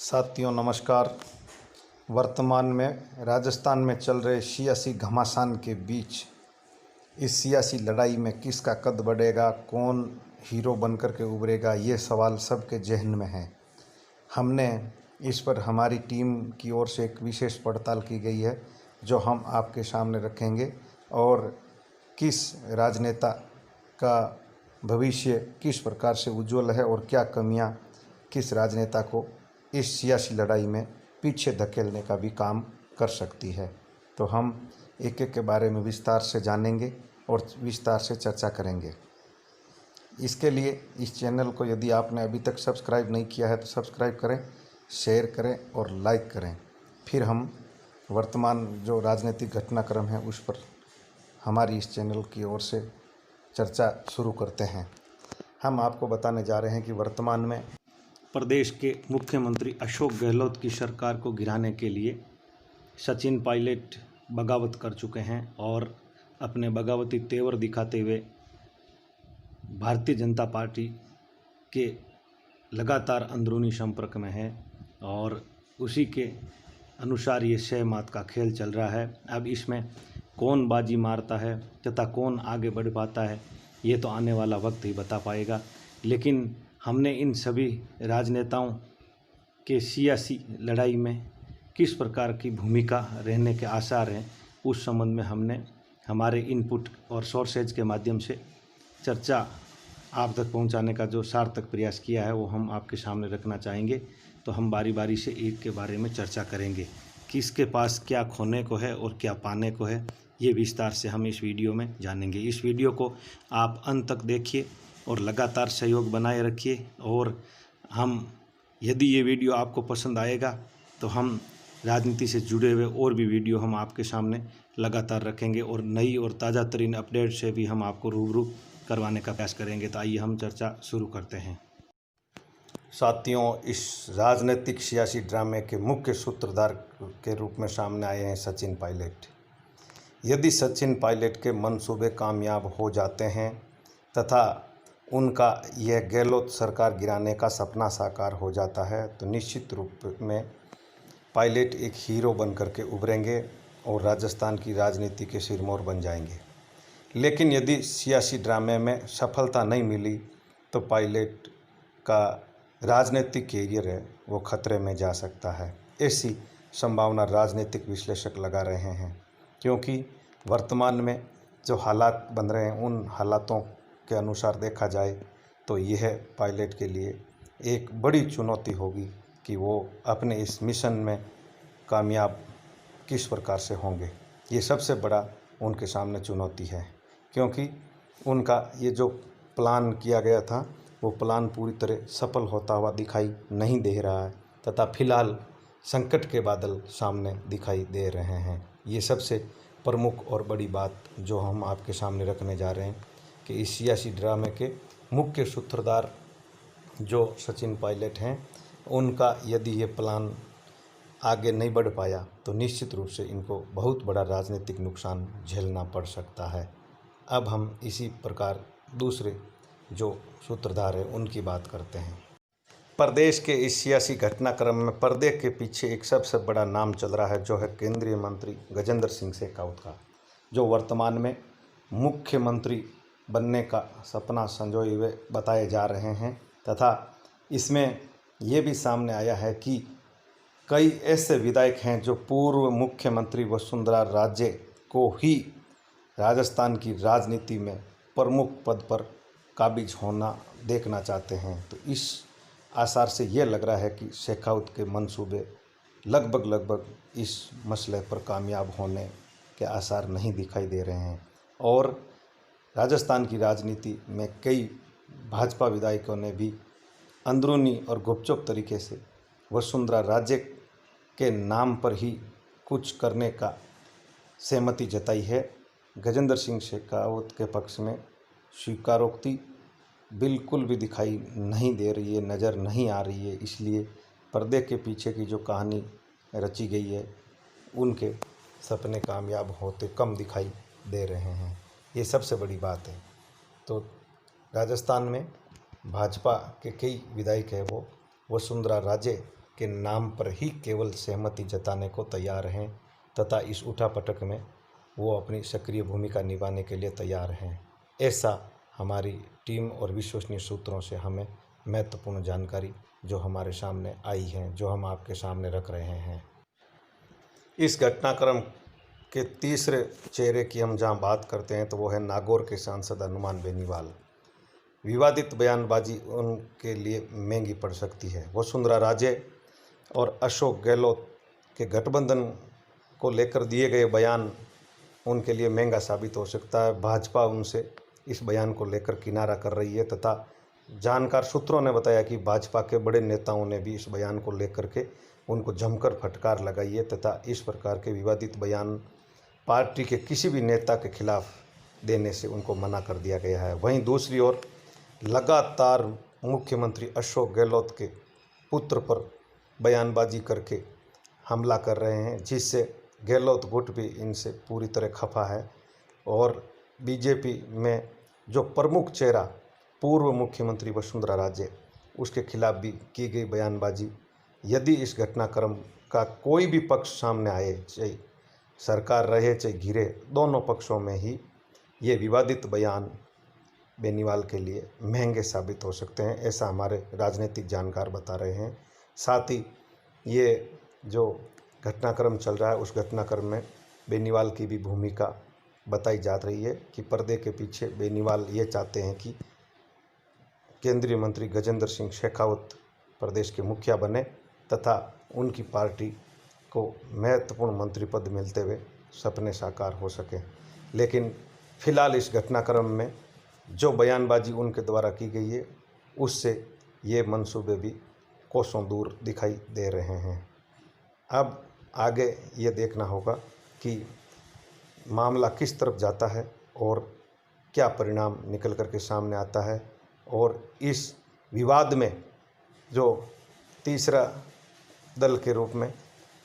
साथियों नमस्कार। वर्तमान में राजस्थान में चल रहे सियासी घमासान के बीच इस सियासी लड़ाई में किसका कद बढ़ेगा, कौन हीरो बनकर के उभरेगा, ये सवाल सबके जहन में है। हमने इस पर हमारी टीम की ओर से एक विशेष पड़ताल की गई है जो हम आपके सामने रखेंगे और किस राजनेता का भविष्य किस प्रकार से उज्जवल है और क्या कमियां किस राजनेता को इस सियासी लड़ाई में पीछे धकेलने का भी काम कर सकती है। तो हम एक एक के बारे में विस्तार से जानेंगे और विस्तार से चर्चा करेंगे। इसके लिए इस चैनल को यदि आपने अभी तक सब्सक्राइब नहीं किया है तो सब्सक्राइब करें, शेयर करें और लाइक करें। फिर हम वर्तमान जो राजनीतिक घटनाक्रम है उस पर हमारी इस चैनल की ओर से चर्चा शुरू करते हैं। हम आपको बताने जा रहे हैं कि वर्तमान में प्रदेश के मुख्यमंत्री अशोक गहलोत की सरकार को गिराने के लिए सचिन पायलट बगावत कर चुके हैं और अपने बगावती तेवर दिखाते हुए भारतीय जनता पार्टी के लगातार अंदरूनी संपर्क में है और उसी के अनुसार ये 6 मात का खेल चल रहा है। अब इसमें कौन बाजी मारता है तथा कौन आगे बढ़ पाता है ये तो आने वाला वक्त ही बता पाएगा। लेकिन हमने इन सभी राजनेताओं के सियासी लड़ाई में किस प्रकार की भूमिका रहने के आसार हैं उस संबंध में हमने हमारे इनपुट और सोर्सेज के माध्यम से चर्चा आप तक पहुंचाने का जो सार्थक प्रयास किया है वो हम आपके सामने रखना चाहेंगे। तो हम बारी बारी से एक के बारे में चर्चा करेंगे, किसके पास क्या खोने को है और क्या पाने को है, ये विस्तार से हम इस वीडियो में जानेंगे। इस वीडियो को आप अंत तक देखिए और लगातार सहयोग बनाए रखिए और हम यदि ये वीडियो आपको पसंद आएगा तो हम राजनीति से जुड़े हुए और भी वीडियो हम आपके सामने लगातार रखेंगे और नई और ताज़ा तरीन अपडेट से भी हम आपको रूबरू करवाने का प्रयास करेंगे। तो आइए हम चर्चा शुरू करते हैं। साथियों, इस राजनीतिक सियासी ड्रामे के मुख्य सूत्रधार के रूप में सामने आए हैं सचिन पायलट। यदि सचिन पायलट के मंसूबे कामयाब हो जाते हैं तथा उनका यह गहलोत सरकार गिराने का सपना साकार हो जाता है तो निश्चित रूप में पायलट एक हीरो बनकर के उभरेंगे और राजस्थान की राजनीति के सिरमौर बन जाएंगे। लेकिन यदि सियासी ड्रामे में सफलता नहीं मिली तो पायलट का राजनीतिक कैरियर है वो खतरे में जा सकता है, ऐसी संभावना राजनीतिक विश्लेषक लगा रहे हैं। क्योंकि वर्तमान में जो हालात बन रहे हैं उन हालातों के अनुसार देखा जाए तो यह पायलट के लिए एक बड़ी चुनौती होगी कि वो अपने इस मिशन में कामयाब किस प्रकार से होंगे। ये सबसे बड़ा उनके सामने चुनौती है क्योंकि उनका ये जो प्लान किया गया था वो प्लान पूरी तरह सफल होता हुआ दिखाई नहीं दे रहा है तथा फिलहाल संकट के बादल सामने दिखाई दे रहे हैं। ये सबसे प्रमुख और बड़ी बात जो हम आपके सामने रखने जा रहे हैं कि इस सियासी ड्रामे के मुख्य सूत्रधार जो सचिन पायलट हैं उनका यदि ये प्लान आगे नहीं बढ़ पाया तो निश्चित रूप से इनको बहुत बड़ा राजनीतिक नुकसान झेलना पड़ सकता है। अब हम इसी प्रकार दूसरे जो सूत्रधार है उनकी बात करते हैं। प्रदेश के इस सियासी घटनाक्रम में पर्दे के पीछे एक सबसे बड़ा नाम चल रहा है जो है केंद्रीय मंत्री गजेंद्र सिंह शेखावत का, जो वर्तमान में मुख्यमंत्री बनने का सपना संजोए हुए बताए जा रहे हैं। तथा इसमें ये भी सामने आया है कि कई ऐसे विधायक हैं जो पूर्व मुख्यमंत्री वसुंधरा राजे को ही राजस्थान की राजनीति में प्रमुख पद पर काबिज होना देखना चाहते हैं। तो इस आसार से ये लग रहा है कि शेखावत के मंसूबे लगभग इस मसले पर कामयाब होने के आसार नहीं दिखाई दे रहे हैं और राजस्थान की राजनीति में कई भाजपा विधायकों ने भी अंदरूनी और गुपचुप तरीके से वसुंधरा राजे के नाम पर ही कुछ करने का सहमति जताई है। गजेंद्र सिंह शेखावत के पक्ष में स्वीकारोक्ति बिल्कुल भी दिखाई नहीं दे रही है, नज़र नहीं आ रही है। इसलिए पर्दे के पीछे की जो कहानी रची गई है उनके सपने कामयाब होते कम दिखाई दे रहे हैं। ये सबसे बड़ी बात है। तो राजस्थान में भाजपा के कई विधायक हैं वो वसुंधरा राजे के नाम पर ही केवल सहमति जताने को तैयार हैं तथा इस उठापटक में वो अपनी सक्रिय भूमिका निभाने के लिए तैयार हैं। ऐसा हमारी टीम और विश्वसनीय सूत्रों से हमें महत्वपूर्ण जानकारी जो हमारे सामने आई है, जो हम आपके सामने रख रहे हैं। इस घटनाक्रम के तीसरे चेहरे की हम जहां बात करते हैं तो वो है नागौर के सांसद हनुमान बेनीवाल। विवादित बयानबाजी उनके लिए महंगी पड़ सकती है। वसुंधरा राजे और अशोक गहलोत के गठबंधन को लेकर दिए गए बयान उनके लिए महंगा साबित हो सकता है। भाजपा उनसे इस बयान को लेकर किनारा कर रही है तथा जानकार सूत्रों ने बताया कि भाजपा के बड़े नेताओं ने भी इस बयान को लेकर के उनको जमकर फटकार लगाई है तथा इस प्रकार के विवादित बयान पार्टी के किसी भी नेता के खिलाफ देने से उनको मना कर दिया गया है। वहीं दूसरी ओर लगातार मुख्यमंत्री अशोक गहलोत के पुत्र पर बयानबाजी करके हमला कर रहे हैं, जिससे गहलोत गुट भी इनसे पूरी तरह खफा है और बीजेपी में जो प्रमुख चेहरा पूर्व मुख्यमंत्री वसुंधरा राजे, उसके खिलाफ भी की गई बयानबाजी, यदि इस घटनाक्रम का कोई भी पक्ष सामने आए, चाहे सरकार रहे चाहे घिरे, दोनों पक्षों में ही ये विवादित बयान बेनीवाल के लिए महंगे साबित हो सकते हैं, ऐसा हमारे राजनीतिक जानकार बता रहे हैं। साथ ही ये जो घटनाक्रम चल रहा है उस घटनाक्रम में बेनीवाल की भी भूमिका बताई जा रही है कि पर्दे के पीछे बेनीवाल ये चाहते हैं कि केंद्रीय मंत्री गजेंद्र सिंह शेखावत प्रदेश के मुखिया बने तथा उनकी पार्टी को महत्वपूर्ण मंत्री पद मिलते हुए सपने साकार हो सके। लेकिन फिलहाल इस घटनाक्रम में जो बयानबाजी उनके द्वारा की गई है उससे ये मंसूबे भी कोसों दूर दिखाई दे रहे हैं। अब आगे ये देखना होगा कि मामला किस तरफ जाता है और क्या परिणाम निकल कर के सामने आता है और इस विवाद में जो तीसरा दल के रूप में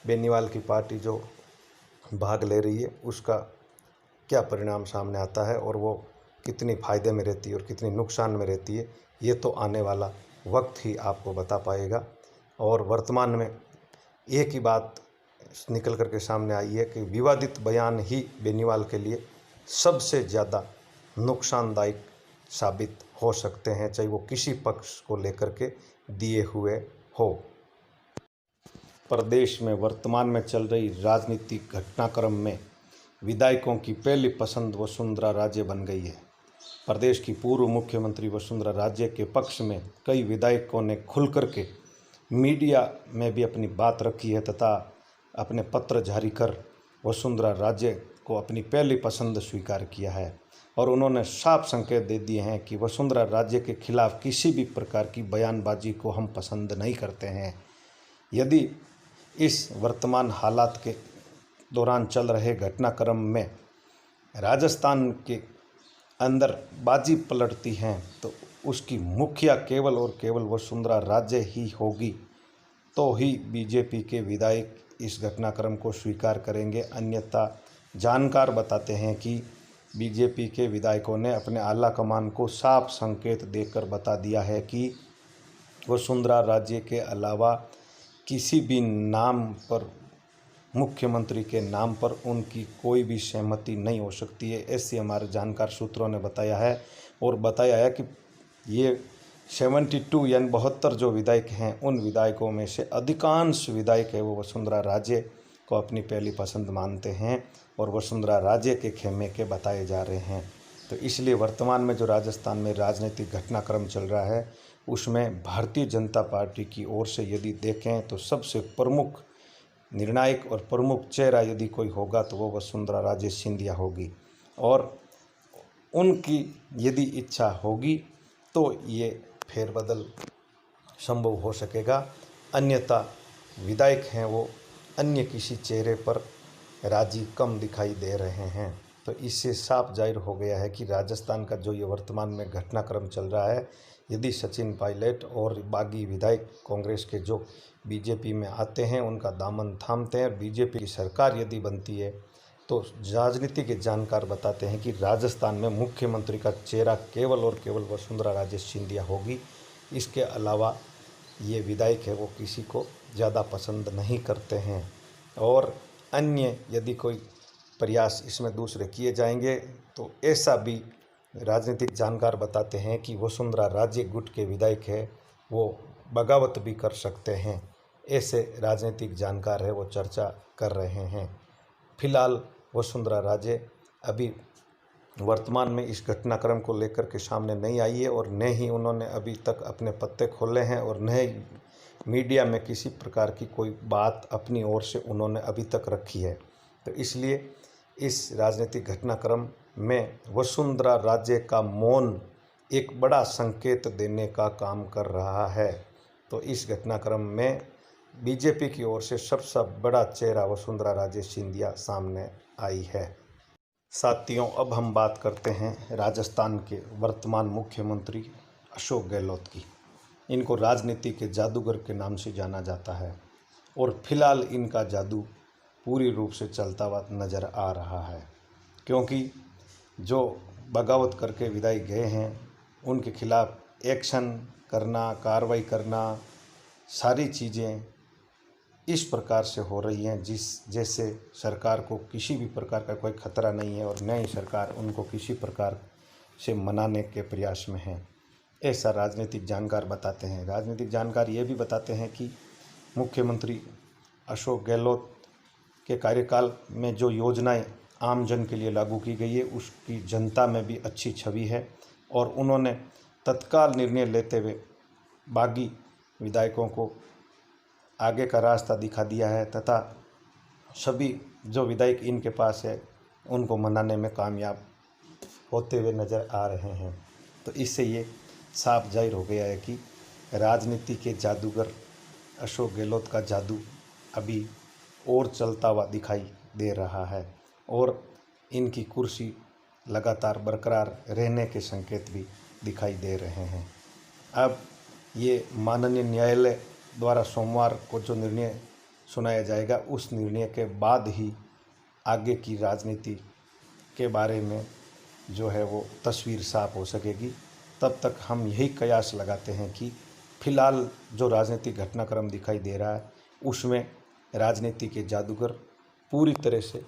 बेनीवाल की पार्टी जो भाग ले रही है उसका क्या परिणाम सामने आता है और वो कितनी फ़ायदे में रहती है और कितनी नुकसान में रहती है, ये तो आने वाला वक्त ही आपको बता पाएगा। और वर्तमान में एक ही बात निकल कर के सामने आई है कि विवादित बयान ही बेनीवाल के लिए सबसे ज़्यादा नुकसानदायक साबित हो सकते हैं, चाहे वो किसी पक्ष को लेकर के दिए हुए हो। प्रदेश में वर्तमान में चल रही राजनीतिक घटनाक्रम में विधायकों की पहली पसंद वसुंधरा राजे बन गई है। प्रदेश की पूर्व मुख्यमंत्री वसुंधरा राजे के पक्ष में कई विधायकों ने खुल कर के मीडिया में भी अपनी बात रखी है तथा अपने पत्र जारी कर वसुंधरा राजे को अपनी पहली पसंद स्वीकार किया है और उन्होंने साफ संकेत दे दिए हैं कि वसुंधरा राजे के खिलाफ किसी भी प्रकार की बयानबाजी को हम पसंद नहीं करते हैं। यदि इस वर्तमान हालात के दौरान चल रहे घटनाक्रम में राजस्थान के अंदर बाजी पलटती हैं तो उसकी मुखिया केवल और केवल वसुंधरा राजे ही होगी, तो ही बीजेपी के विधायक इस घटनाक्रम को स्वीकार करेंगे। अन्यथा जानकार बताते हैं कि बीजेपी के विधायकों ने अपने आला कमान को साफ संकेत देकर बता दिया है कि वसुंधरा राजे के अलावा किसी भी नाम पर, मुख्यमंत्री के नाम पर उनकी कोई भी सहमति नहीं हो सकती है, ऐसे हमारे जानकार सूत्रों ने बताया है। और बताया है कि ये 72 यानी 72 जो विधायक हैं उन विधायकों में से अधिकांश विधायक है वो वसुंधरा राजे को अपनी पहली पसंद मानते हैं और वसुंधरा राजे के खेमे के बताए जा रहे हैं। तो इसलिए वर्तमान में जो राजस्थान में राजनीतिक घटनाक्रम चल रहा है उसमें भारतीय जनता पार्टी की ओर से यदि देखें तो सबसे प्रमुख निर्णायक और प्रमुख चेहरा यदि कोई होगा तो वो वसुंधरा राजे सिंधिया होगी और उनकी यदि इच्छा होगी तो ये फेरबदल संभव हो सकेगा। अन्यथा विधायक हैं वो अन्य किसी चेहरे पर राजी कम दिखाई दे रहे हैं। तो इससे साफ जाहिर हो गया है कि राजस्थान का जो ये वर्तमान में घटनाक्रम चल रहा है, यदि सचिन पायलट और बागी विधायक कांग्रेस के जो बीजेपी में आते हैं उनका दामन थामते हैं और बीजेपी की सरकार यदि बनती है तो राजनीति के जानकार बताते हैं कि राजस्थान में मुख्यमंत्री का चेहरा केवल और केवल वसुंधरा राजे सिंधिया होगी। इसके अलावा ये विधायक है वो किसी को ज़्यादा पसंद नहीं करते हैं और अन्य यदि कोई प्रयास इसमें दूसरे किए जाएंगे तो ऐसा भी राजनीतिक जानकार बताते हैं कि वसुंधरा राजे गुट के विधायक है वो बगावत भी कर सकते हैं। ऐसे राजनीतिक जानकार है वो चर्चा कर रहे हैं। फिलहाल वसुंधरा राजे अभी वर्तमान में इस घटनाक्रम को लेकर के सामने नहीं आई है और न ही उन्होंने अभी तक अपने पत्ते खोले हैं और न ही मीडिया में किसी प्रकार की कोई बात अपनी ओर से उन्होंने अभी तक रखी है। तो इसलिए इस राजनीतिक घटनाक्रम में वसुंधरा राजे का मौन एक बड़ा संकेत देने का काम कर रहा है। तो इस घटनाक्रम में बीजेपी की ओर से सबसे बड़ा चेहरा वसुंधरा राजे सिंधिया सामने आई है। साथियों, अब हम बात करते हैं राजस्थान के वर्तमान मुख्यमंत्री अशोक गहलोत की। इनको राजनीति के जादूगर के नाम से जाना जाता है और फिलहाल इनका जादू पूरी रूप से चलता हुआ नज़र आ रहा है, क्योंकि जो बगावत करके विधायक गए हैं उनके खिलाफ एक्शन करना, कार्रवाई करना, सारी चीज़ें इस प्रकार से हो रही हैं जैसे सरकार को किसी भी प्रकार का कोई खतरा नहीं है और न ही सरकार उनको किसी प्रकार से मनाने के प्रयास में है, ऐसा राजनीतिक जानकार बताते हैं। राजनीतिक जानकार ये भी बताते हैं कि मुख्यमंत्री अशोक गहलोत के कार्यकाल में जो योजनाएं आम जन के लिए लागू की गई है उसकी जनता में भी अच्छी छवि है और उन्होंने तत्काल निर्णय लेते हुए बागी विधायकों को आगे का रास्ता दिखा दिया है तथा सभी जो विधायक इनके पास है उनको मनाने में कामयाब होते हुए नज़र आ रहे हैं। तो इससे ये साफ जाहिर हो गया है कि राजनीति के जादूगर अशोक गहलोत का जादू अभी और चलता हुआ दिखाई दे रहा है और इनकी कुर्सी लगातार बरकरार रहने के संकेत भी दिखाई दे रहे हैं। अब ये माननीय न्यायालय द्वारा सोमवार को जो निर्णय सुनाया जाएगा उस निर्णय के बाद ही आगे की राजनीति के बारे में जो है वो तस्वीर साफ हो सकेगी। तब तक हम यही कयास लगाते हैं कि फिलहाल जो राजनीतिक घटनाक्रम दिखाई दे रहा है उसमें राजनीति के जादूगर पूरी तरह से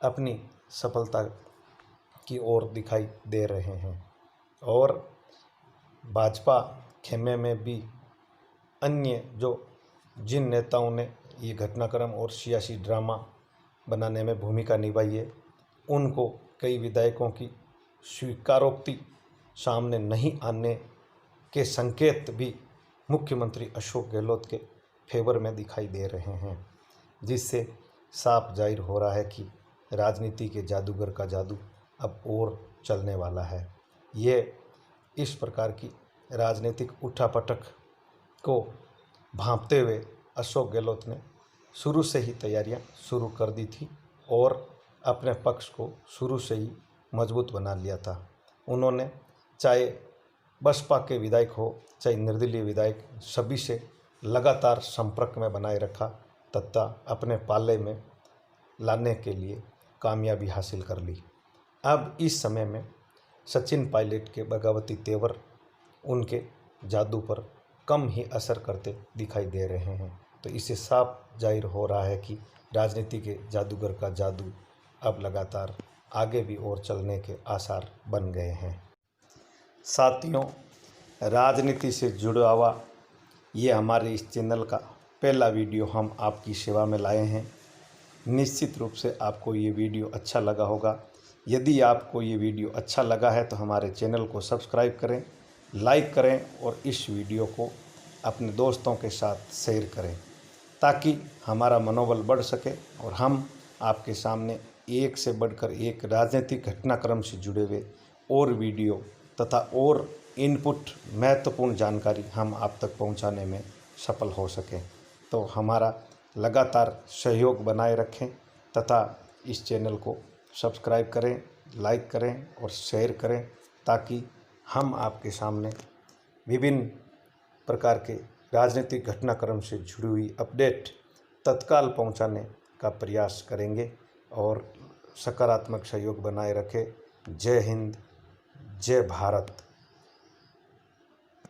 अपनी सफलता की ओर दिखाई दे रहे हैं और भाजपा खेमे में भी अन्य जिन नेताओं ने ये घटनाक्रम और सियासी ड्रामा बनाने में भूमिका निभाई है उनको कई विधायकों की स्वीकारोक्ति सामने नहीं आने के संकेत भी मुख्यमंत्री अशोक गहलोत के फेवर में दिखाई दे रहे हैं, जिससे साफ जाहिर हो रहा है कि राजनीति के जादूगर का जादू अब और चलने वाला है। ये इस प्रकार की राजनीतिक उठापटक को भांपते हुए अशोक गहलोत ने शुरू से ही तैयारियां शुरू कर दी थी और अपने पक्ष को शुरू से ही मजबूत बना लिया था। उन्होंने चाहे बसपा के विधायक हो चाहे निर्दलीय विधायक सभी से लगातार संपर्क में बनाए रखा तथा अपने पाले में लाने के लिए कामयाबी हासिल कर ली। अब इस समय में सचिन पायलट के बगावती तेवर उनके जादू पर कम ही असर करते दिखाई दे रहे हैं। तो इससे साफ जाहिर हो रहा है कि राजनीति के जादूगर का जादू अब लगातार आगे भी और चलने के आसार बन गए हैं। साथियों, राजनीति से जुड़ा हुआ ये हमारे इस चैनल का पहला वीडियो हम आपकी सेवा में लाए हैं। निश्चित रूप से आपको ये वीडियो अच्छा लगा होगा। यदि आपको ये वीडियो अच्छा लगा है तो हमारे चैनल को सब्सक्राइब करें, लाइक करें और इस वीडियो को अपने दोस्तों के साथ शेयर करें ताकि हमारा मनोबल बढ़ सके और हम आपके सामने एक से बढ़कर एक राजनीतिक घटनाक्रम से जुड़े हुए और वीडियो तथा और इनपुट महत्वपूर्ण जानकारी हम आप तक पहुंचाने में सफल हो सकें। तो हमारा लगातार सहयोग बनाए रखें तथा इस चैनल को सब्सक्राइब करें, लाइक करें और शेयर करें ताकि हम आपके सामने विभिन्न प्रकार के राजनीतिक घटनाक्रम से जुड़ी हुई अपडेट तत्काल पहुंचाने का प्रयास करेंगे और सकारात्मक सहयोग बनाए रखें। जय हिंद, जय भारत।